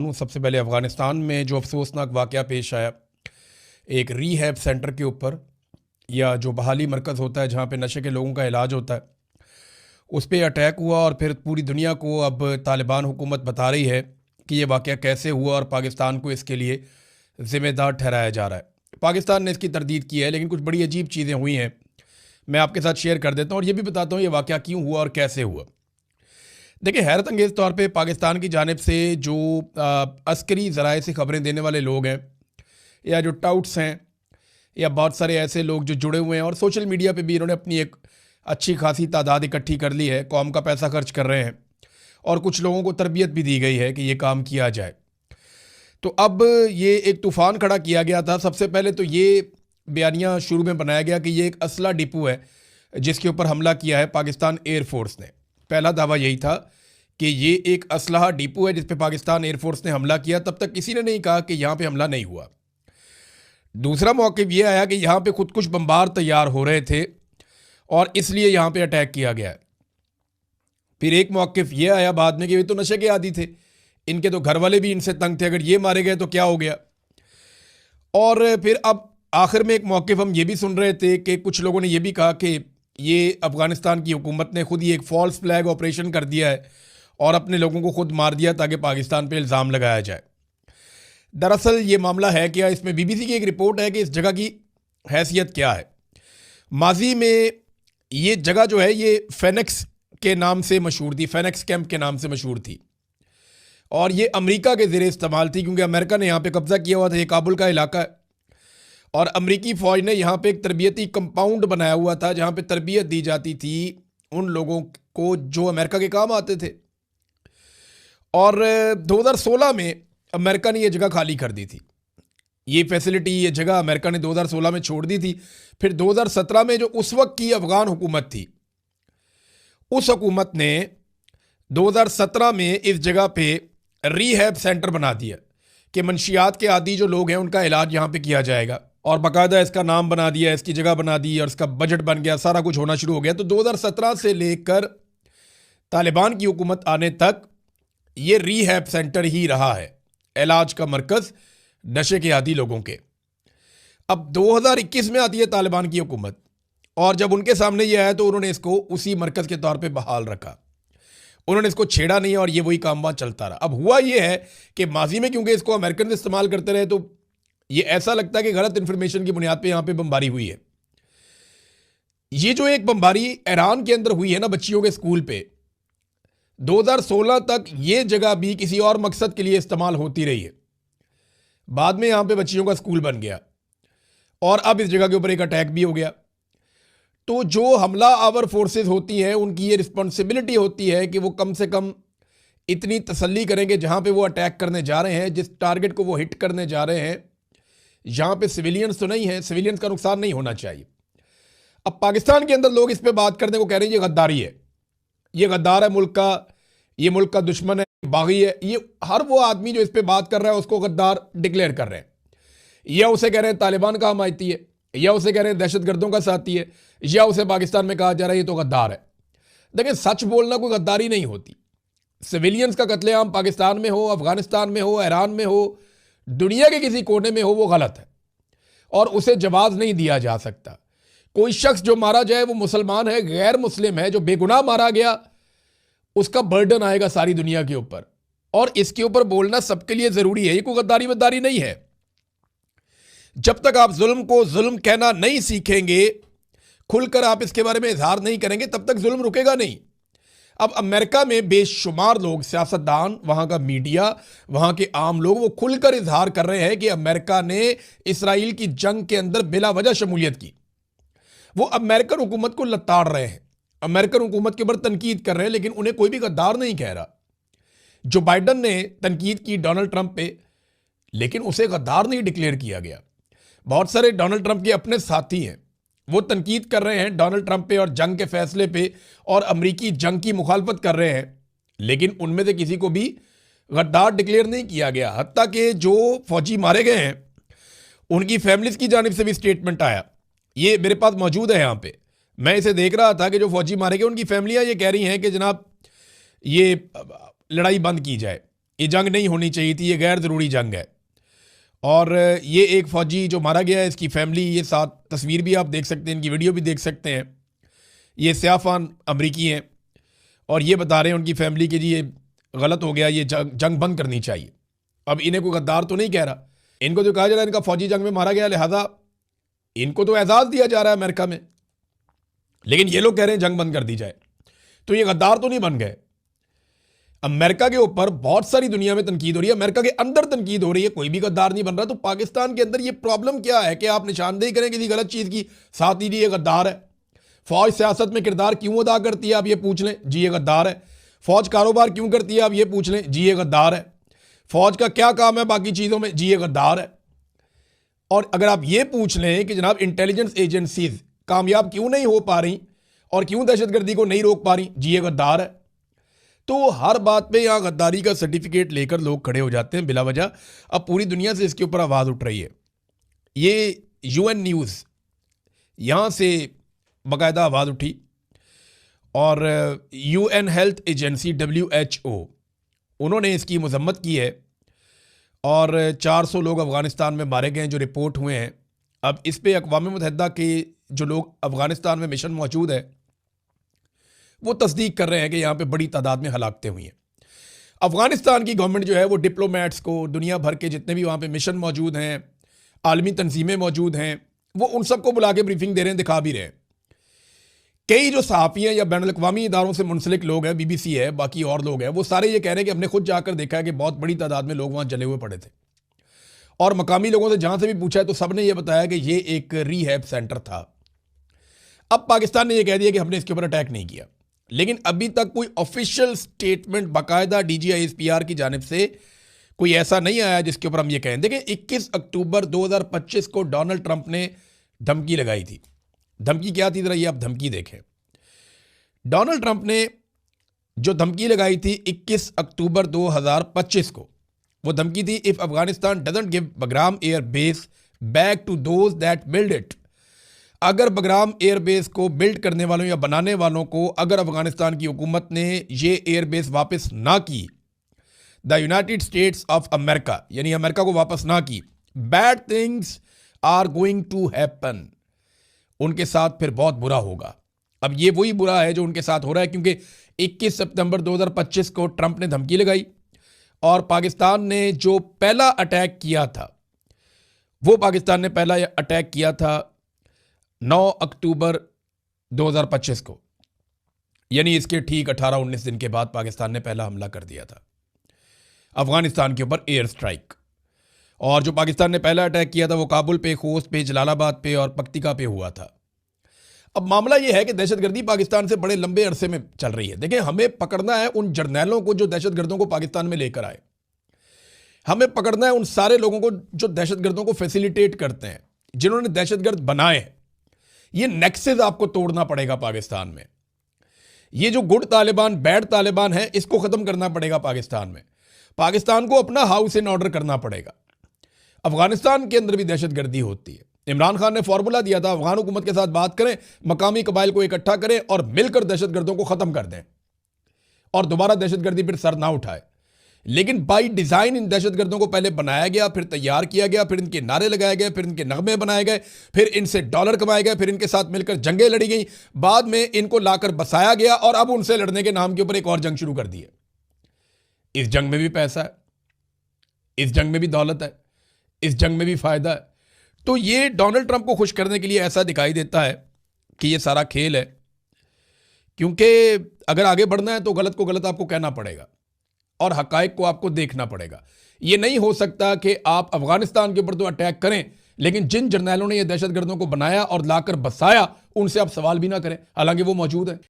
सबसे पहले अफ़गानिस्तान में जो अफसोसनाक वाक़या पेश आया, एक रीहैब सेंटर के ऊपर या जो बहाली मरकज़ होता है जहाँ पे नशे के लोगों का इलाज होता है, उस पे अटैक हुआ और फिर पूरी दुनिया को अब तालिबान हुकूमत बता रही है कि ये वाक़या कैसे हुआ और पाकिस्तान को इसके लिए ज़िम्मेदार ठहराया जा रहा है। पाकिस्तान ने इसकी तरदीद की है, लेकिन कुछ बड़ी अजीब चीज़ें हुई हैं, मैं आपके साथ शेयर कर देता हूँ और ये भी बताता हूँ ये वाक़या क्यों हुआ और कैसे हुआ। देखिए, हैरत अंगेज़ तौर पे पाकिस्तान की जानिब से जो अस्करी ज़राए से ख़बरें देने वाले लोग हैं या जो टाउट्स हैं या बहुत सारे ऐसे लोग जो जुड़े हुए हैं और सोशल मीडिया पे भी इन्होंने अपनी एक अच्छी खासी तादाद इकट्ठी कर ली है, कौम का पैसा खर्च कर रहे हैं और कुछ लोगों को तरबियत भी दी गई है कि ये काम किया जाए। तो अब ये एक तूफ़ान खड़ा किया गया था। सबसे पहले तो ये बयानिया शुरू में बनाया गया कि ये एक असला डिपो है जिसके ऊपर हमला किया है पाकिस्तान एयरफोर्स ने। पहला दावा यही था कि ये एक असलहा डिपो है जिस पे पाकिस्तान एयरफोर्स ने हमला किया। तब तक किसी ने नहीं कहा कि यहाँ पे हमला नहीं हुआ। दूसरा मौक़िफ़ ये आया कि यहाँ पे खुद कुछ बम्बार तैयार हो रहे थे और इसलिए यहाँ पे अटैक किया गया। फिर एक मौक़िफ़ ये आया बाद में कि ये तो नशे के आदी थे, इनके तो घर वाले भी इनसे तंग थे, अगर ये मारे गए तो क्या हो गया। और फिर अब आखिर में एक मौक़िफ़ हम ये भी सुन रहे थे कि कुछ लोगों ने ये भी कहा कि ये अफ़गानिस्तान की हुकूमत ने खुद ही एक फ़ॉल्स फ्लैग ऑपरेशन कर दिया है और अपने लोगों को खुद मार दिया ताकि पाकिस्तान पे इल्ज़ाम लगाया जाए। दरअसल ये मामला है क्या, इसमें बीबीसी की एक रिपोर्ट है कि इस जगह की हैसियत क्या है। माजी में ये जगह जो है ये फेनिक्स के नाम से मशहूर थी, फेनिक्स कैंप के नाम से मशहूर थी और ये अमेरिका के ज़ेरे इस्तेमाल थी क्योंकि अमेरिका ने यहाँ पे कब्ज़ा किया हुआ था। ये काबुल का इलाका है और अमरीकी फ़ौज ने यहाँ पे एक तरबियती कंपाउंड बनाया हुआ था जहाँ पे तरबियत दी जाती थी उन लोगों को जो अमेरिका के काम आते थे। और 2016 में अमेरिका ने ये जगह खाली कर दी थी। ये फैसिलिटी, ये जगह अमेरिका ने 2016 में छोड़ दी थी। फिर 2017 में जो उस वक्त की अफ़गान हुकूमत थी, उस हुकूमत ने 2017 में इस जगह पे रीहैब सेंटर बना दिया कि मंशियात के आदी जो लोग हैं उनका इलाज यहाँ पे किया जाएगा और बाकायदा इसका नाम बना दिया, इसकी जगह बना दी और इसका बजट बन गया, सारा कुछ होना शुरू हो गया। तो 2017 से लेकर तालिबान की हुकूमत आने तक ये रीहैब सेंटर ही रहा है, इलाज का मरकज़ नशे के आदी लोगों के। अब 2021 में आती है तालिबान की हुकूमत और जब उनके सामने ये आया तो उन्होंने इसको उसी मरकज़ के तौर पे बहाल रखा, उन्होंने इसको छेड़ा नहीं और ये वही काम वहाँ चलता रहा। अब हुआ ये है कि माजी में क्योंकि इसको अमेरिकन इस्तेमाल करते रहे तो ये ऐसा लगता है कि गलत इंफॉर्मेशन की बुनियाद पे यहाँ पे बमबारी हुई है। ये जो एक बमबारी ईरान के अंदर हुई है ना बच्चियों के स्कूल पे, 2016 तक ये जगह भी किसी और मकसद के लिए इस्तेमाल होती रही है। बाद में यहाँ पे बच्चियों का स्कूल बन गया और अब इस जगह के ऊपर एक अटैक भी हो गया। तो जो हमला आवर फोर्सेस होती हैं उनकी ये रिस्पॉन्सिबिलिटी होती है कि वो कम से कम इतनी तसल्ली करेंगे जहाँ पे वो अटैक करने जा रहे हैं, जिस टारगेट को वो हिट करने जा रहे हैं, यहाँ पे सिविलियंस तो नहीं है, सिविलियंस का नुकसान नहीं होना चाहिए। अब पाकिस्तान के अंदर लोग इस पे बात करने को कह रहे हैं ये गद्दारी है, ये गद्दार है मुल्क का, ये मुल्क का दुश्मन है, बागी है। ये हर वो आदमी जो इस पे बात कर रहा है उसको गद्दार डिक्लेयर कर रहे हैं, या उसे कह रहे हैं तालिबान का हमायती है, या उसे कह रहे हैं दहशतगर्दों का साथी है, या उसे पाकिस्तान में कहा जा रहा है ये तो गद्दार है। देखिए, सच बोलना कोई गद्दारी नहीं होती। सिविलियंस का कत्लेआम पाकिस्तान में हो, अफगानिस्तान में हो, ईरान में हो, दुनिया के किसी कोने में हो, वो गलत है और उसे जवाब नहीं दिया जा सकता। कोई शख्स जो मारा जाए वो मुसलमान है, गैर मुस्लिम है, जो बेगुनाह मारा गया उसका बर्डन आएगा सारी दुनिया के ऊपर और इसके ऊपर बोलना सबके लिए जरूरी है। ये कोई गद्दारी वद्दारी नहीं है। जब तक आप जुल्म को जुल्म कहना नहीं सीखेंगे, खुलकर आप इसके बारे में इजहार नहीं करेंगे, तब तक जुल्म रुकेगा नहीं। अब अमेरिका में बेशुमार लोग, सियासतदान, वहां का मीडिया, वहां के आम लोग, वो खुलकर इजहार कर रहे हैं कि अमेरिका ने इसराइल की जंग के अंदर बिला वजह शमूलियत की। वो अमेरिकन हुकूमत को लताड़ रहे हैं, अमेरिकन हुकूमत के ऊपर तनकीद कर रहे हैं, लेकिन उन्हें कोई भी गद्दार नहीं कह रहा। जो बाइडन ने तनकीद की डोनाल्ड ट्रंप पे, लेकिन उसे गद्दार नहीं डिक्लेयर किया गया। बहुत सारे डोनाल्ड ट्रंप के अपने साथी हैं, वो तनकीद कर रहे हैं डोनाल्ड ट्रंप पे और जंग के फैसले पे और अमरीकी जंग की मुखालफत कर रहे हैं, लेकिन उनमें से किसी को भी गद्दार डिक्लेयर नहीं किया गया। हत्ता कि जो फौजी मारे गए हैं उनकी फैमिलीज की जानिब से भी स्टेटमेंट आया, ये मेरे पास मौजूद है यहाँ पे, मैं इसे देख रहा था कि जो फौजी मारे गए उनकी फैमिलियाँ ये कह रही हैं कि जनाब ये लड़ाई बंद की जाए, ये जंग नहीं होनी चाहिए थी, ये गैर ज़रूरी जंग है। और ये एक फ़ौजी जो मारा गया है, इसकी फैमिली, ये साथ तस्वीर भी आप देख सकते हैं, इनकी वीडियो भी देख सकते हैं। ये सियाफ़ान अमरीकी हैं और ये बता रहे हैं उनकी फैमिली के जी ये गलत हो गया, ये जंग बंद करनी चाहिए। अब इन्हें कोई गद्दार तो नहीं कह रहा, इनको जो कहा जा रहा है इनका फ़ौजी जंग में मारा गया, लिहाजा इनको तो एजाज़ दिया जा रहा है अमेरिका में, लेकिन ये लोग कह रहे हैं जंग बंद कर दी जाए। तो ये गद्दार तो नहीं बन गए। अमेरिका के ऊपर बहुत सारी दुनिया में तनकीद हो रही है, अमेरिका के अंदर तनकीद हो रही है, कोई भी गद्दार नहीं बन रहा। तो पाकिस्तान के अंदर ये प्रॉब्लम क्या है कि आप निशानदेही करें किसी गलत चीज़ की, साथ ही ये गद्दार है। फौज सियासत में किरदार क्यों अदा करती है, आप ये पूछ लें, जी ये गद्दार है। फौज कारोबार क्यों करती है, आप ये पूछ लें, जी ये गद्दार है। फौज का क्या काम है बाकी चीज़ों में, जी ये गद्दार है। और अगर आप ये पूछ लें कि जनाब इंटेलिजेंस एजेंसीज कामयाब क्यों नहीं हो पा रही और क्यों दहशतगर्दी को नहीं रोक पा रही, जी ये गद्दार है। तो हर बात पे यहाँ गद्दारी का सर्टिफिकेट लेकर लोग खड़े हो जाते हैं बिला वजह। अब पूरी दुनिया से इसके ऊपर आवाज़ उठ रही है। ये यूएन न्यूज़ यहाँ से बाकायदा आवाज़ उठी और यूएन हेल्थ एजेंसी WHO उन्होंने इसकी मजम्मत की है और 400 लोग अफ़गानिस्तान में मारे गए हैं जो रिपोर्ट हुए हैं। अब इस पे अक़वाम मुत्तहिदा के जो लोग अफ़गानिस्तान में मिशन मौजूद है वो तस्दीक कर रहे हैं कि यहाँ पे बड़ी तादाद में हलाकतें हुई हैं। अफ़गानिस्तान की गवर्नमेंट जो है वो डिप्लोमेट्स को, दुनिया भर के जितने भी वहाँ पे मिशन मौजूद हैं, आलमी तंजीमें मौजूद हैं, वो उन सबको बुला के ब्रीफिंग दे रहे हैं, दिखा भी रहे हैं। कई जो सहाफ़ी हैं या बैनुल-अक़वामी इदारों से मुंसलिक लोग हैं, BBC है, बाकी और लोग हैं, वो सारे ये कह रहे हैं कि हमने खुद जाकर देखा है कि बहुत बड़ी तादाद में लोग वहाँ जले हुए पड़े थे। और मकामी लोगों से जहाँ से भी पूछा है तो सब ने यह बताया कि ये एक रीहैब सेंटर था। अब पाकिस्तान ने यह कह दिया कि हमने इसके ऊपर अटैक नहीं किया, लेकिन अभी तक कोई ऑफिशियल स्टेटमेंट बाकायदा DGISPR की जानिब से कोई ऐसा नहीं आया जिसके ऊपर हम ये कहें। देखिए 21 अक्टूबर 2025 को डोनाल्ड ट्रंप ने धमकी लगाई थी। धमकी क्या थी, जरा ये आप धमकी देखें। डोनाल्ड ट्रंप ने जो धमकी लगाई थी 21 अक्टूबर 2025 को, वो धमकी थी, if Afghanistan doesn't give Bagram air base back to those that build it. अगर बगराम एयरबेस को बिल्ड करने वालों या बनाने वालों को अगर अफगानिस्तान की हुकूमत ने ये एयरबेस वापस ना की, the United States of America यानी अमेरिका को वापस ना की, bad things are going to happen, उनके साथ फिर बहुत बुरा होगा। अब ये वही बुरा है जो उनके साथ हो रहा है, क्योंकि 21 सितंबर 2025 को ट्रंप ने धमकी लगाई और पाकिस्तान ने जो पहला अटैक किया था, वो पाकिस्तान ने पहला अटैक किया था 9 अक्टूबर 2025 को, यानी इसके ठीक 18-19 दिन के बाद पाकिस्तान ने पहला हमला कर दिया था अफगानिस्तान के ऊपर, एयर स्ट्राइक। और जो पाकिस्तान ने पहला अटैक किया था वो काबुल पे, खोस्त पे, जलालाबाद पे और पख्तिका पे हुआ था। अब मामला ये है कि दहशतगर्दी पाकिस्तान से बड़े लंबे अरसे में चल रही है। देखिए, हमें पकड़ना है उन जर्नैलों को जो दहशतगर्दों को पाकिस्तान में लेकर आए। हमें पकड़ना है उन सारे लोगों को जो दहशतगर्दों को फैसिलिटेट करते हैं, जिन्होंने दहशतगर्द बनाए हैं। ये नेक्सेस आपको तोड़ना पड़ेगा पाकिस्तान में। ये जो गुड तालिबान, बैड तालिबान है, इसको खत्म करना पड़ेगा पाकिस्तान में। पाकिस्तान को अपना हाउस इन ऑर्डर करना पड़ेगा। अफगानिस्तान के अंदर भी दहशतगर्दी होती है। इमरान खान ने फॉर्मूला दिया था, अफगान हुकूमत के साथ बात करें, मकामी कबाइल को इकट्ठा करें और मिलकर दहशतगर्दों को खत्म कर दें और दोबारा दहशतगर्दी पर सर ना उठाए। लेकिन बाई डिजाइन इन दहशतगर्दों को पहले बनाया गया, फिर तैयार किया गया, फिर इनके नारे लगाए गए, फिर इनके नगमे बनाए गए, फिर इनसे डॉलर कमाए गए, फिर इनके साथ मिलकर जंगें लड़ी गई, बाद में इनको लाकर बसाया गया और अब उनसे लड़ने के नाम के ऊपर एक और जंग शुरू कर दी है। इस जंग में भी पैसा है, इस जंग में भी दौलत है, इस जंग में भी फायदा है। तो ये डोनाल्ड ट्रंप को खुश करने के लिए ऐसा दिखाई देता है कि ये सारा खेल है, क्योंकि अगर आगे बढ़ना है तो गलत को गलत आपको कहना पड़ेगा और हकायक को आपको देखना पड़ेगा। ये नहीं हो सकता कि आप अफगानिस्तान के ऊपर तो अटैक करें, लेकिन जिन जर्नैलों ने ये दहशतगर्दों को बनाया और लाकर बसाया उनसे आप सवाल भी ना करें, हालांकि वो मौजूद है।